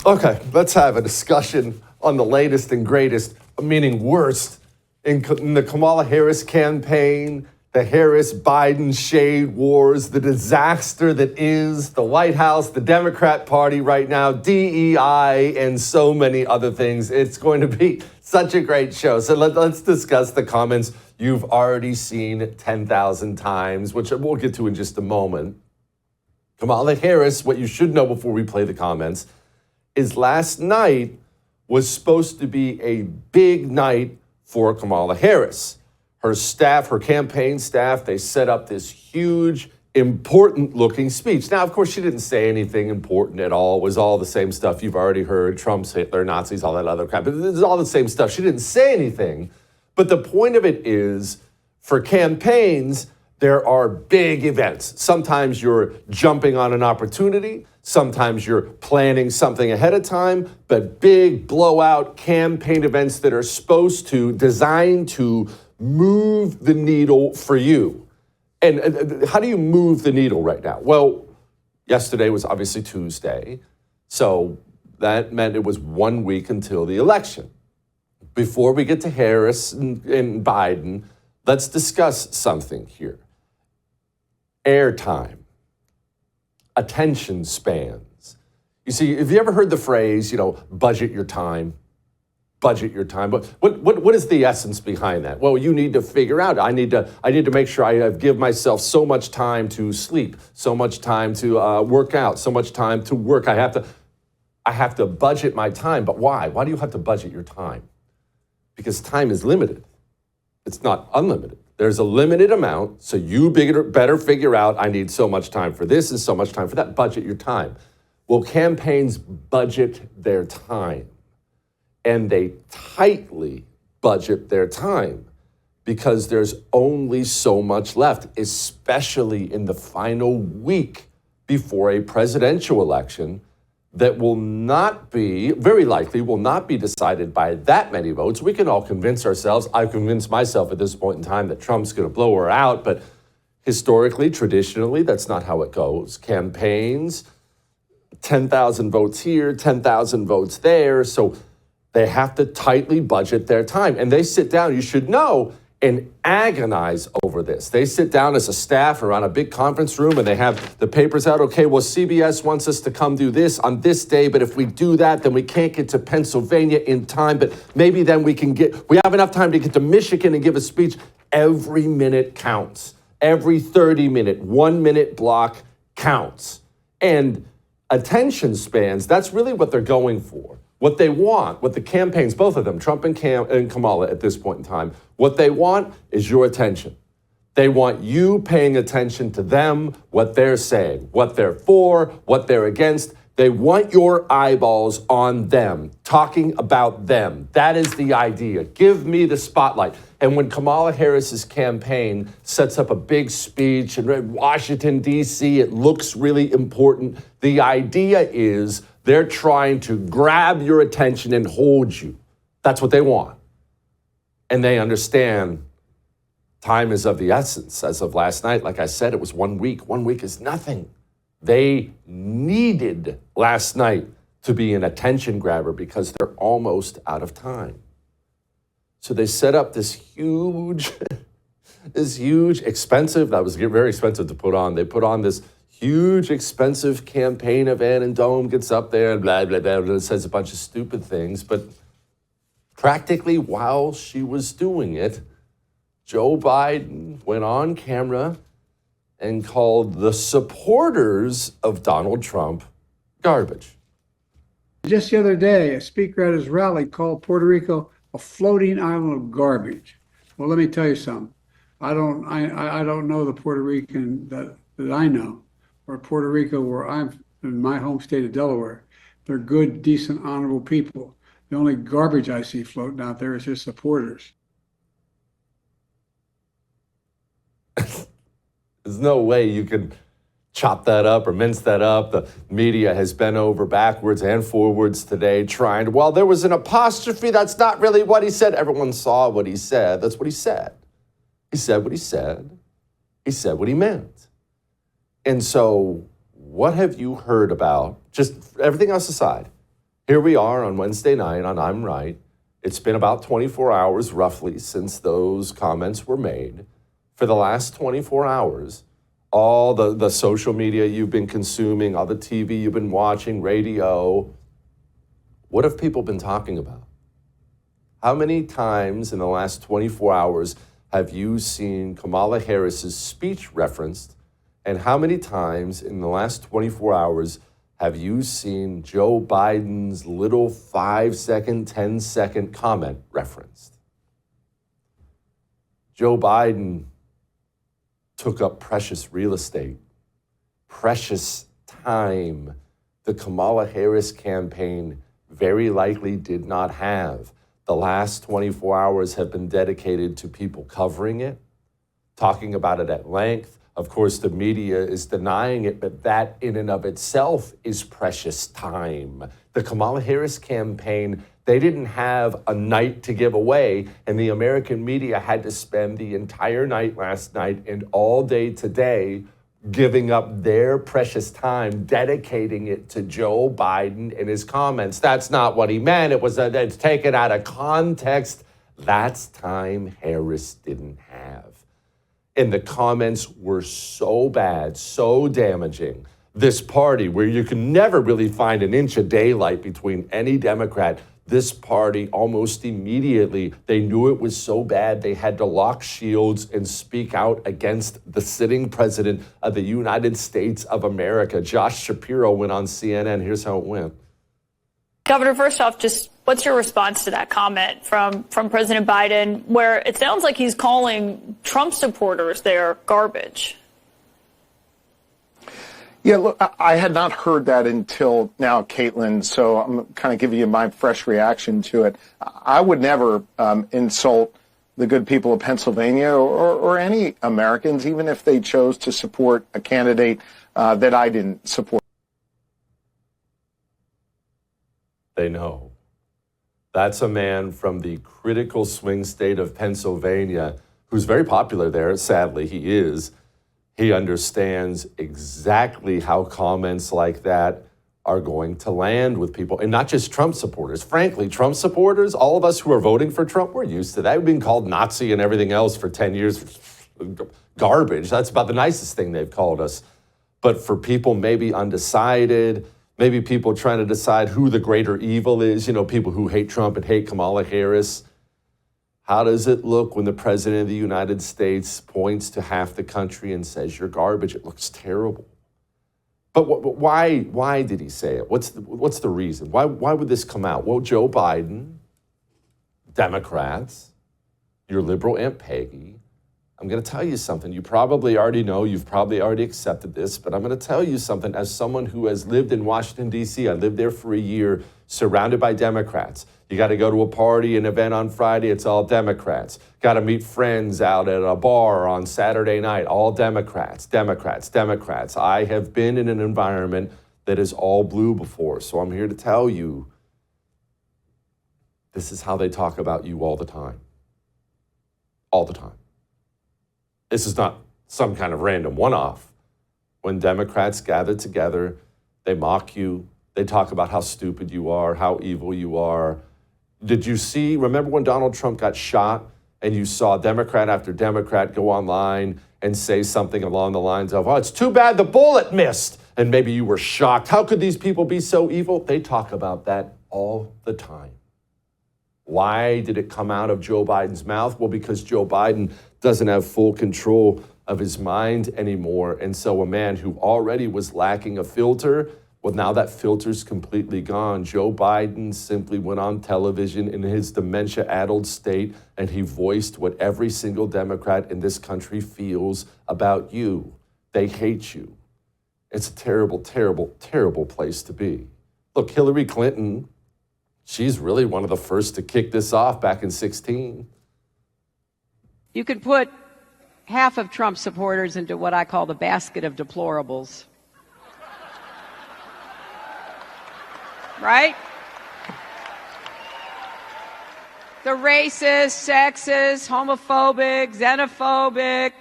Okay, let's have a discussion on the latest and greatest, meaning worst, in the Kamala Harris campaign, the Harris-Biden shade wars, the disaster that is the White House, the Democrat Party right now, DEI, and so many other things. It's going to be such a great show. So let's discuss the comments you've already seen 10,000 times, which we'll get to in just a moment. Kamala Harris, what you should know before we play the comments, is last night was supposed to be a big night for Kamala Harris. Her staff, her campaign staff, they set up this huge, important-looking speech. Now, of course, she didn't say anything important at all. It was all the same stuff you've already heard, Trump's, Hitler, Nazis, all that other crap. But it's all the same stuff. She didn't say anything. But the point of it is, for campaigns, there are big events. Sometimes you're jumping on an opportunity. Sometimes you're planning something ahead of time, but big blowout campaign events that are designed to move the needle for you. And how do you move the needle right now? Well, yesterday was obviously Tuesday, so that meant it was 1 week until the election. Before we get to Harris and Biden, let's discuss something here. Airtime. Attention spans. You see, have you ever heard the phrase, budget your time? Budget your time. But what is the essence behind that? Well, you need to figure out, I need to make sure I give myself so much time to sleep, so much time to work out, so much time to work. I have to budget my time. But why? Why do you have to budget your time? Because time is limited. It's not unlimited. There's a limited amount, so you better figure out, I need so much time for this and so much time for that. Budget your time. Well, campaigns budget their time, and they tightly budget their time because there's only so much left, especially in the final week before a presidential election that very likely will not be decided by that many votes. We can all convince ourselves, I've convinced myself at this point in time that Trump's going to blow her out, but historically, traditionally, that's not how it goes. Campaigns, 10,000 votes here, 10,000 votes there, so they have to tightly budget their time. And they sit down, you should know, and agonize over this. They sit down as a staff around a big conference room and they have the papers out. Okay, well, CBS wants us to come do this on this day, but if we do that, then we can't get to Pennsylvania in time, but maybe then we have enough time to get to Michigan and give a speech. Every minute counts. Every 30-minute, 1 minute block counts. And attention spans, that's really what they're going for. What they want, what the campaigns, both of them, Trump and Kamala at this point in time, what they want is your attention. They want you paying attention to them, what they're saying, what they're for, what they're against. They want your eyeballs on them, talking about them. That is the idea. Give me the spotlight. And when Kamala Harris's campaign sets up a big speech in Washington, D.C., it looks really important. The idea is they're trying to grab your attention and hold you. That's what they want. And they understand time is of the essence. As of last night, like I said, it was 1 week. 1 week is nothing. They needed last night to be an attention grabber because they're almost out of time. So they set up this huge, expensive, that was very expensive to put on. They put on this huge, expensive campaign event, and Dome gets up there and blah, blah, blah, blah, says a bunch of stupid things. But practically while she was doing it, Joe Biden went on camera and called the supporters of Donald Trump garbage. Just the other day, a speaker at his rally called Puerto Rico a floating island of garbage. Well, let me tell you something. I don't know the Puerto Rican that I know, or Puerto Rico, where I'm in my home state of Delaware. They're good, decent, honorable people. The only garbage I see floating out there is his supporters. There's no way you can chop that up or mince that up. The media has bent over backwards and forwards today trying to, well, there was an apostrophe. That's not really what he said. Everyone saw what he said. That's what he said. He said what he said. He said what he meant. And so what have you heard about, just everything else aside, Here we are on Wednesday night on I'm Right. It's been about 24 hours roughly since those comments were made. For the last 24 hours, all the social media you've been consuming, all the TV you've been watching, radio, what have people been talking about? How many times in the last 24 hours have you seen Kamala Harris's speech referenced? And how many times in the last 24 hours have you seen Joe Biden's little 5-second, 10-second comment referenced? Joe Biden took up precious real estate, precious time the Kamala Harris campaign very likely did not have. The last 24 hours have been dedicated to people covering it, talking about it at length. Of course, the media is denying it, but that in and of itself is precious time. The Kamala Harris campaign, they didn't have a night to give away, and the American media had to spend the entire night last night and all day today giving up their precious time, dedicating it to Joe Biden and his comments. That's not what he meant. It's taken out of context. That's time Harris didn't have. And the comments were so bad, so damaging. This party, where you can never really find an inch of daylight between any Democrat, this party almost immediately, they knew it was so bad, they had to lock shields and speak out against the sitting president of the United States of America. Josh Shapiro went on CNN. Here's how it went. Governor, first off, just what's your response to that comment from President Biden, where it sounds like he's calling Trump supporters there garbage? Yeah, look, I had not heard that until now, Caitlin, so I'm kind of giving you my fresh reaction to it. I would never insult the good people of Pennsylvania or any Americans, even if they chose to support a candidate that I didn't support. They know. That's a man from the critical swing state of Pennsylvania who's very popular there. Sadly, he is. He understands exactly how comments like that are going to land with people, and not just Trump supporters. Frankly, Trump supporters, all of us who are voting for Trump, we're used to that. We've been called Nazi and everything else for 10 years. Garbage. That's about the nicest thing they've called us. But for people maybe undecided, maybe people trying to decide who the greater evil is, people who hate Trump and hate Kamala Harris. How does it look when the president of the United States points to half the country and says, you're garbage? It looks terrible. But why did he say it? What's the reason? Why would this come out? Well, Joe Biden, Democrats, your liberal Aunt Peggy, I'm going to tell you something. You probably already know, you've probably already accepted this, but I'm going to tell you something. As someone who has lived in Washington, D.C., I lived there for a year, surrounded by Democrats. You got to go to a party, an event on Friday, it's all Democrats. Got to meet friends out at a bar on Saturday night, all Democrats, Democrats, Democrats. I have been in an environment that is all blue before, so I'm here to tell you, this is how they talk about you all the time. All the time. This is not some kind of random one-off. When Democrats gather together, they mock you. They talk about how stupid you are, how evil you are. Did you remember when Donald Trump got shot and you saw Democrat after Democrat go online and say something along the lines of, oh, it's too bad the bullet missed. And maybe you were shocked. How could these people be so evil? They talk about that all the time. Why did it come out of Joe Biden's mouth? Well, because Joe Biden doesn't have full control of his mind anymore. And so a man who already was lacking a filter, well, now that filter's completely gone. Joe Biden simply went on television in his dementia-addled state, and he voiced what every single Democrat in this country feels about you. They hate you. It's a terrible, terrible, terrible place to be. Look, Hillary Clinton, she's really one of the first to kick this off back in 2016. You could put half of Trump supporters into what I call the basket of deplorables. Right? The racist, sexist, homophobic, xenophobic,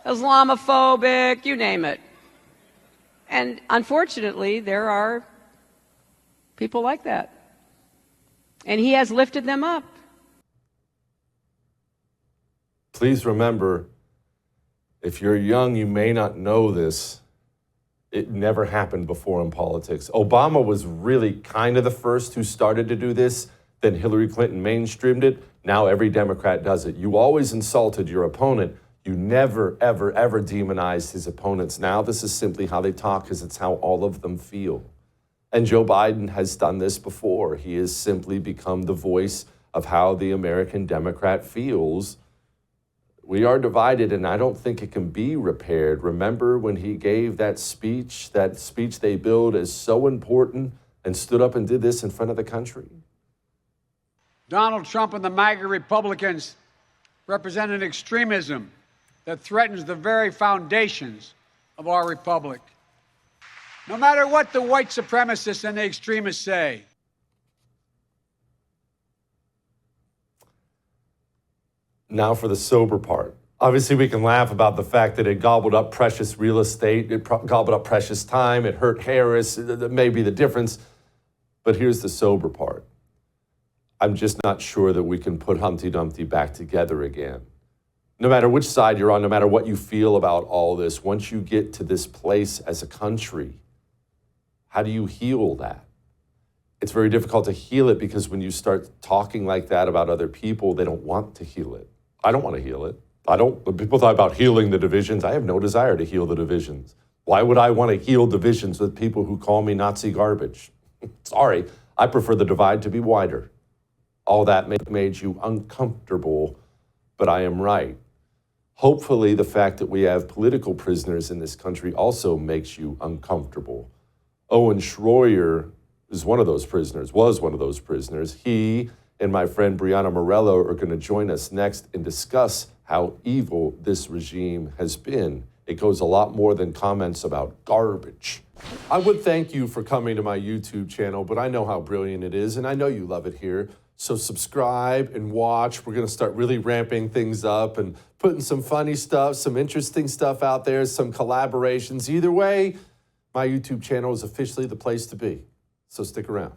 Islamophobic, you name it. And unfortunately, there are People like that. And he has lifted them up. Please remember, if you're young, you may not know this. It never happened before in politics. Obama was really kind of the first who started to do this. Then Hillary Clinton mainstreamed it. Now every Democrat does it. You always insulted your opponent. You never, ever, ever demonized his opponents. Now this is simply how they talk because it's how all of them feel. And Joe Biden has done this before. He has simply become the voice of how the American Democrat feels. We are divided, and I don't think it can be repaired. Remember when he gave that speech they billed as so important, and stood up and did this in front of the country? Donald Trump and the MAGA Republicans represent an extremism that threatens the very foundations of our republic. No matter what the white supremacists and the extremists say. Now for the sober part. Obviously, we can laugh about the fact that it gobbled up precious real estate, it gobbled up precious time, it hurt Harris, that may be the difference. But here's the sober part. I'm just not sure that we can put Humpty Dumpty back together again. No matter which side you're on, no matter what you feel about all this, once you get to this place as a country, how do you heal that? It's very difficult to heal it because when you start talking like that about other people, they don't want to heal it. I don't want to heal it. When people talk about healing the divisions, I have no desire to heal the divisions. Why would I want to heal divisions with people who call me Nazi garbage? Sorry, I prefer the divide to be wider. All that made you uncomfortable, but I am right. Hopefully, the fact that we have political prisoners in this country also makes you uncomfortable. Owen Schroyer was one of those prisoners. He and my friend Brianna Morello are going to join us next and discuss how evil this regime has been. It goes a lot more than comments about garbage. I would thank you for coming to my YouTube channel, but I know how brilliant it is, and I know you love it here. So subscribe and watch. We're going to start really ramping things up and putting some funny stuff, some interesting stuff out there, some collaborations. Either way, my YouTube channel is officially the place to be. So stick around.